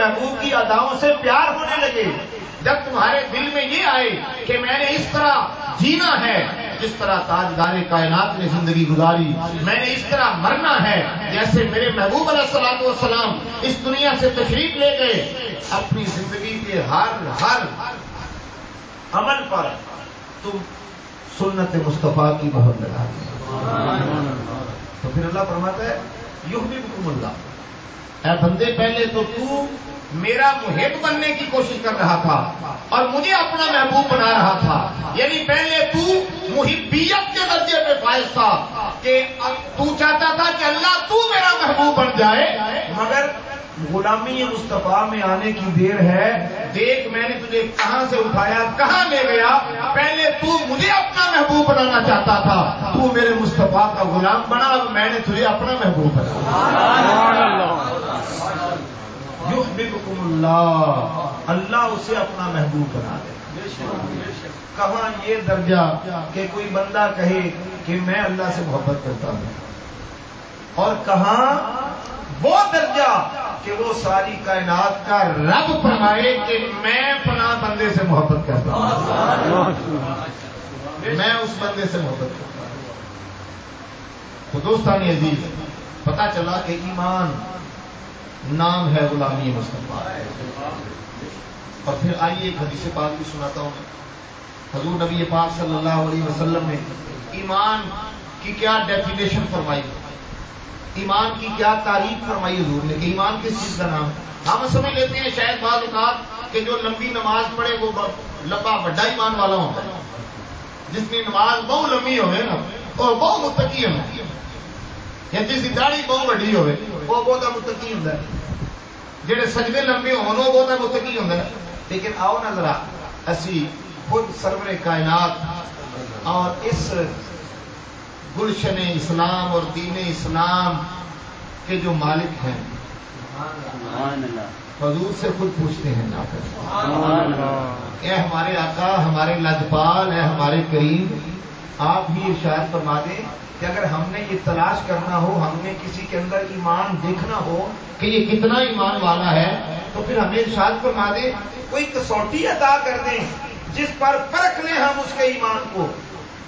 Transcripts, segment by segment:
محبوب کی اداؤں سے پیار ہونے لگے، جب تمہارے دل میں یہ آئے کہ میں نے اس طرح جینا ہے جس طرح تاجدار کائنات نے زندگی گزاری، میں نے اس طرح مرنا ہے جیسے میرے محبوب علیہ الصلوۃ والسلام اس دنیا سے تشریف لے گئے، اپنی زندگی کے ہر عمل پر تم سنت مصطفیٰ کی مہر لگا دو، تو پھر اللہ فرماتا ہے یحببکم اللہ، اے بندے پہلے تو میرا محب بننے کی کوشش کر رہا تھا اور مجھے اپنا محبوب بنا رہا تھا، یعنی پہلے تو محبیت کے درجے پہ فائز تھا کہ تو چاہتا تھا کہ اللہ تو میرا محبوب بن جائے، مگر غلامی مصطفیٰ میں آنے کی دیر ہے، دیکھ میں نے تجھے کہاں سے اٹھایا کہاں لے گیا، پہلے تو مجھے اپنا محبوب بنانا چاہتا تھا، تو میرے مصطفیٰ کا غلام بنا، اب میں نے تجھے اپنا محبوب بنا۔ یحببکم اللہ، اللہ اسے اپنا محبوب بنا دے۔ کہاں یہ درجہ کہ کوئی بندہ کہے کہ میں اللہ سے محبت کرتا ہوں، اور کہاں وہ درجہ کہ وہ ساری کائنات کا رب فرمائے کہ میں فلاں بندے سے محبت کرتا ہوں، میں اس بندے سے محبت کرتا ہوں۔ تو دوستان عزیز، پتا چلا کہ ایمان نام ہے غلامی مصطفیٰ، اور پھر آئیے ایک حدیث پاک بھی سناتا ہوں میں۔ حضور نبی پاک صلی اللہ علیہ وسلم نے ایمان کی کیا ڈیفینیشن فرمائی، ایمان کی کیا تعریف فرمائی حضور نے کہ ایمان کس چیز کا نام ہے۔ ہم سمجھ لیتے ہیں شاید بعض اوقات کہ جو لمبی نماز پڑھے وہ لمبا بڑا ایمان والا ہوتا ہے، جس کی نماز بہت لمبی ہوئے نا اور بہت متقی ہوئے، یا جس کی داڑھی بہت بڑی ہوئے وہ بہت متقی ہوتا ہے، جہے سجدے لمبے ہون وہ بہت متقی ہوتا ہے۔ لیکن آؤ نا ذرا اسی خود سرور کائنات اور اس گلشن اسلام اور دین اسلام کے جو مالک ہیں حضور سے خود پوچھتے ہیں نا، اے ہمارے آقا، ہمارے لجپال، اے ہمارے کریم، آپ بھی ارشاد فرما دیں کہ اگر ہم نے یہ تلاش کرنا ہو، ہم نے کسی کے اندر ایمان دیکھنا ہو کہ یہ کتنا ایمان والا ہے، تو پھر ہمیں ارشاد فرما دیں، کوئی کسوٹی عطا کر دیں جس پر پرکھ لیں ہم اس کے ایمان کو۔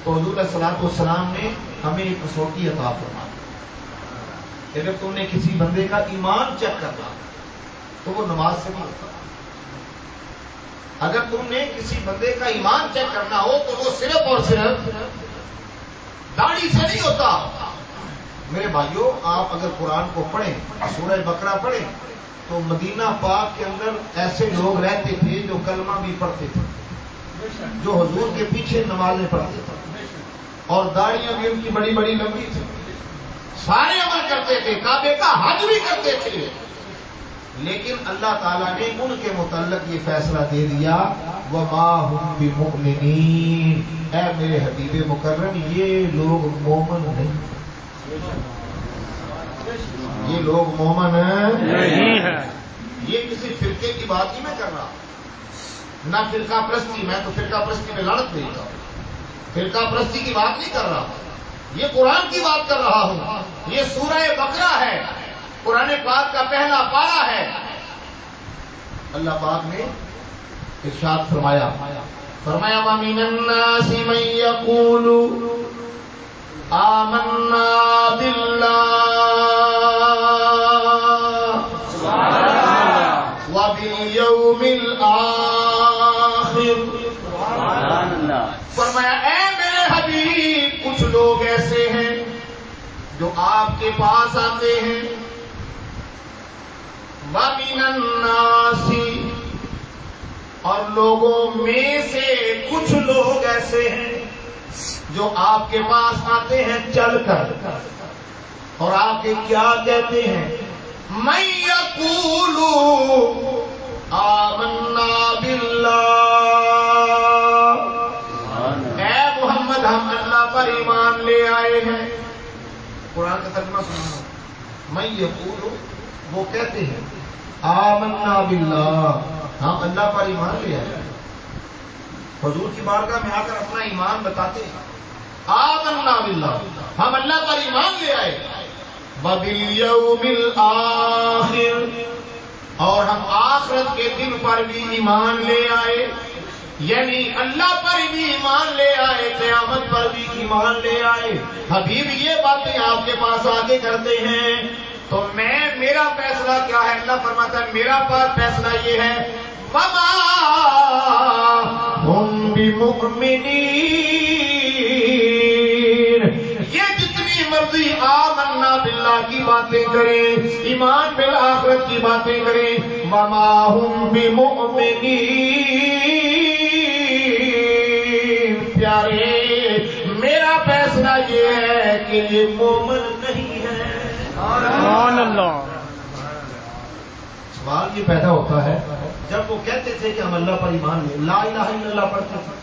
تو حضور علیہ الصلوۃ والسلام نے ہمیں ایک کسوٹی عطا فرما دی، اگر تم نے کسی بندے کا ایمان چیک کرنا تو وہ نماز سے نہیں ہوتا، اگر تم نے کسی بندے کا ایمان چیک کرنا ہو تو وہ صرف اور صرف داڑھی سے نہیں ہوتا۔ میرے بھائیوں، آپ اگر قرآن کو پڑھیں، سورہ بقرہ پڑھیں، تو مدینہ پاک کے اندر ایسے لوگ رہتے تھے جو کلمہ بھی پڑھتے تھے، جو حضور کے پیچھے نمازیں پڑھتے تھے، اور داڑیاں بھی ان کی بڑی بڑی لمبی تھی، سارے عمل کرتے تھے، کعبے کا حج بھی کرتے تھے، لیکن اللہ تعالیٰ نے ان کے متعلق یہ فیصلہ دے دیا، وَمَا هُمْ بِمُؤْمِنِينَ، اے میرے حبیب مکرم، یہ لوگ مومن نہیں، یہ لوگ مومن نہیں ہے۔ یہ کسی فرقے کی بات نہیں میں کر رہا، نہ فرقہ پرستی، میں تو فرقہ پرستی میں لڑت نہیں رہا، فرقہ پرستی کی بات نہیں کر رہا، یہ قرآن کی بات کر رہا ہوں۔ یہ سورہ بقرہ ہے، قرآن پاک کا پہلا پارہ ہے۔ اللہ پاک نے ارشاد فرمایا وَمِنَ النَّاسِ مَن يَقُولُ آمَنَّا بِاللَّهِ وَبِالْيَوْمِ الْآخِرِ، فرمایا اے میرے حبیب، کچھ لوگ ایسے ہیں جو آپ کے پاس آتے ہیں، وَمِنَ النَّاسِ، اور لوگوں میں سے کچھ لوگ ایسے ہیں جو آپ کے پاس آتے ہیں چل کر، اور آپ کے کیا کہتے ہیں، مَن يَقُولُ آمَنَّا بِاللَّهِ، اے محمد ہم اللہ پر ایمان لے آئے ہیں۔ قرآن کا ترجمہ سننا، مَن يَقُولُ، وہ کہتے ہیں، آمنا باللہ، ہم اللہ پر ایمان لے آئے، حضور کی بارگاہ میں آ کر اپنا ایمان بتاتے ہیں، آمنا باللہ، ہم اللہ پر ایمان لے آئے، وَبِالْيَوْمِ الْآخِرِ، اور ہم آخرت کے دن پر بھی ایمان لے آئے، یعنی اللہ پر بھی ایمان لے آئے، قیامت پر بھی ایمان لے آئے، حبیب یہ باتیں آپ کے پاس آگے کرتے ہیں، تو میرا فیصلہ کیا ہے؟ اللہ فرماتا ہے میرا فیصلہ یہ ہے وَمَا هُمْ بِمُؤْمِنِينَ، یہ جتنی مرضی آمنا باللہ کی باتیں کریں، ایمان بالآخرت کی باتیں کریں، وَمَا هُمْ بِمُؤْمِنِينَ، پیارے میرا فیصلہ یہ ہے کہ یہ مومن نہیں ہے۔ سبحان اللہ۔ سوال یہ پیدا ہوتا ہے جب وہ کہتے تھے کہ ہم اللہ پر ایمان لیں، لا الہ الا اللہ پڑھتے تھے،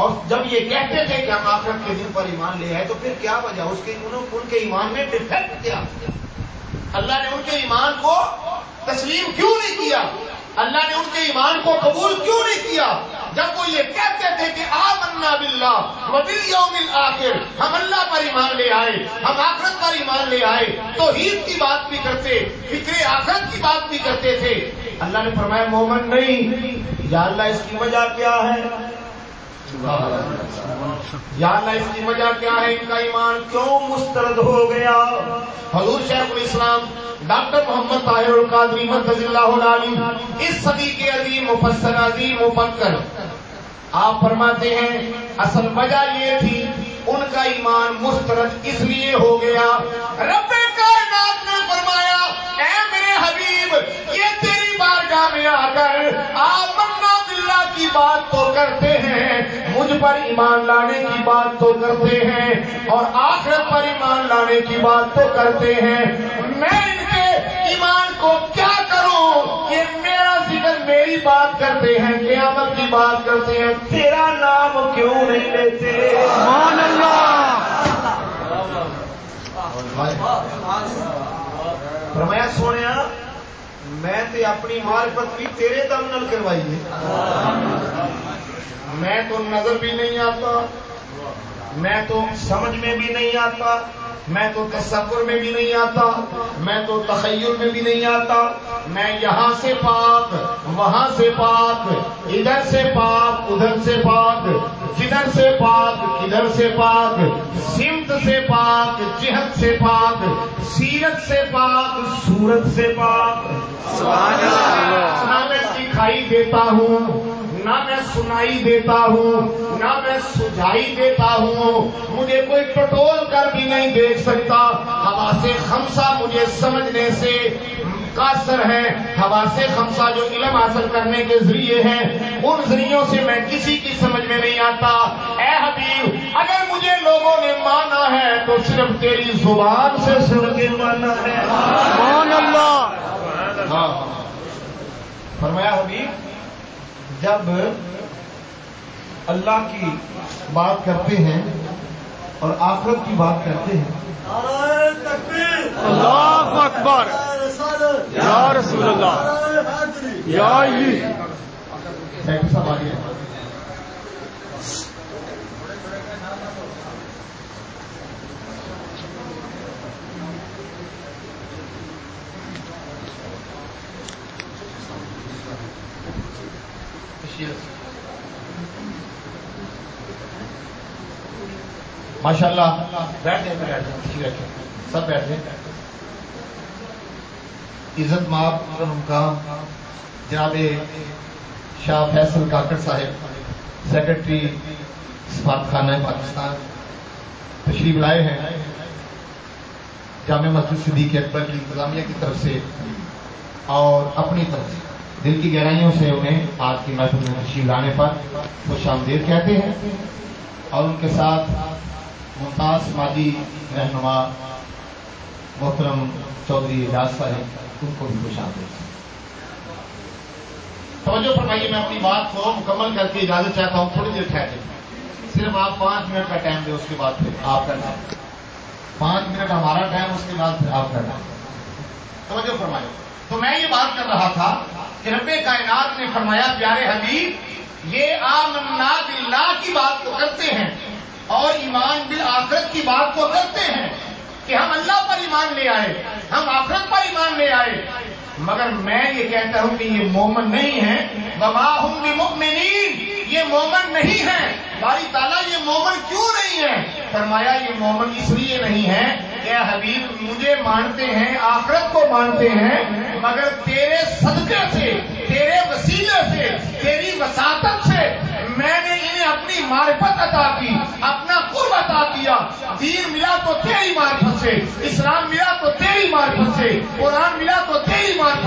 اور جب یہ کہتے تھے کہ ہم آخرت کے دن پر ایمان لے آئے، تو پھر کیا وجہ ان کے ایمان میں ڈیفیکٹ کیا؟ اللہ نے ان کے ایمان کو تسلیم کیوں نہیں کیا؟ اللہ نے ان کے ایمان کو قبول کیوں نہیں کیا؟ جب وہ یہ کہتے تھے کہ آمنا باللہ وبالیوم الآخر، ہم اللہ پر ایمان لے آئے، ہم آخرت پر ایمان لے آئے، توحید کی بات بھی کرتے، فکر آخرت کی بات بھی کرتے تھے، اللہ نے فرمایا مومن نہیں۔ یا اللہ اس کی وجہ کیا ہے؟ یا اللہ اس کی وجہ کیا ہے؟ ان کا ایمان کیوں مسترد ہو گیا؟ حضور شیخ الاسلام ڈاکٹر محمد طاہر القادری مرکز اللہ علیہ اس صدی کے عظیم مفسر، عظیم مفکر، آپ فرماتے ہیں اصل وجہ یہ تھی ان کا ایمان مسترد اس لیے ہو گیا، رب کائنات نے فرمایا اے میرے حبیب یہ تیری بارگاہ میں آ کر آمنا باللہ کی بات تو کرتے ہیں، مجھ پر ایمان لانے کی بات تو کرتے ہیں، اور آخرت پر ایمان لانے کی بات تو کرتے ہیں، میں ان کے ایمان کو کیا کروں کہ میرا ذکر میری بات کرتے ہیں، قیامت کی بات کرتے ہیں، تیرا نام کیوں نہیں لیتے؟ سبحان اللہ۔ فرمایا سونیا میں تے اپنی معرفت بھی تیرے دم نال کروائی ہے، میں تو نظر بھی نہیں آتا، میں تو سمجھ میں بھی نہیں آتا، میں تو تصور میں بھی نہیں آتا، میں تو تخیل میں بھی نہیں آتا، میں یہاں سے پاک وہاں سے پاک، ادھر سے پاک ادھر سے پاک، جدھر سے پاک کدھر سے پاک، سمت سے پاک جہت سے پاک، سیرت سے پاک صورت سے پاک۔ سبحان اللہ۔ نہ میں دکھائی دیتا ہوں، نہ میں سنائی دیتا ہوں، نہ میں سجائی دیتا ہوں، مجھے کوئی ٹٹول کر بھی نہیں دیکھ سکتا، حواس خمسہ مجھے سمجھنے سے قاصر ہے، حواس خمسہ جو علم حاصل کرنے کے ذریعے ہیں ان ذریعوں سے میں کسی کی سمجھ میں نہیں آتا، اے حبیب اگر مجھے لوگوں نے مانا ہے تو صرف تیری زبان سے سن کے مانا ہے۔ سبحان اللہ۔ ہاں فرمایا حبیب جب اللہ کی بات کرتے ہیں اور آخرت کی بات کرتے ہیں، اللہ اکبر، یا رسول اللہ، یا علی۔ ڈاکٹر صاحب آگے ماشاء اللہ بیٹھ جائیں، سب بیٹھ جائیں۔ عزت مآب مقام جناب شاہ فیصل کاکڑ صاحب سیکرٹری سفارت خانہ پاکستان تشریف لائے ہیں، جامع مسجد صدیق اکبر کی انتظامیہ کی طرف سے اور اپنی طرف سے دل کی گہرائیوں سے انہیں آج کی محفل میں تشریف لانے پر خوش آمدید کہتے ہیں، اور ان کے ساتھ ممتاز سماجی رہنما محترم چودھری اعجاز صاحب ان کو بھی خوش آمدید۔ توجہ فرمائیے، میں اپنی بات کو مکمل کر کے اجازت چاہتا ہوں، تھوڑی دیر ٹھہر جائیں، صرف آپ 5 منٹ کا ٹائم دیں، اس کے بعد پھر آپ کرنا، 5 منٹ ہمارا ٹائم، اس کے بعد پھر آپ کرنا۔ توجہ فرمائیے، تو میں یہ بات کر رہا تھا کہ رب کائنات نے فرمایا پیارے حبیب یہ آمنا باللہ کی بات تو کرتے ہیں اور ایمان بالآخرت کی بات تو کرتے ہیں کہ ہم اللہ پر ایمان لے آئے، ہم آخرت پر ایمان لے آئے، مگر میں یہ کہتا ہوں کہ یہ مومن نہیں ہے. وما هم بمؤمنین، یہ مومن نہیں ہے. باری تعالیٰ یہ مومن کیوں نہیں ہے؟ فرمایا یہ مومن اس لیے نہیں ہے کہ اے حبیب مجھے مانتے ہیں، آخرت کو مانتے ہیں، مگر تیرے صدقے سے، تیرے وسیلے سے، تیری وساطت سے میں نے انہیں اپنی معرفت عطا کی، اپنی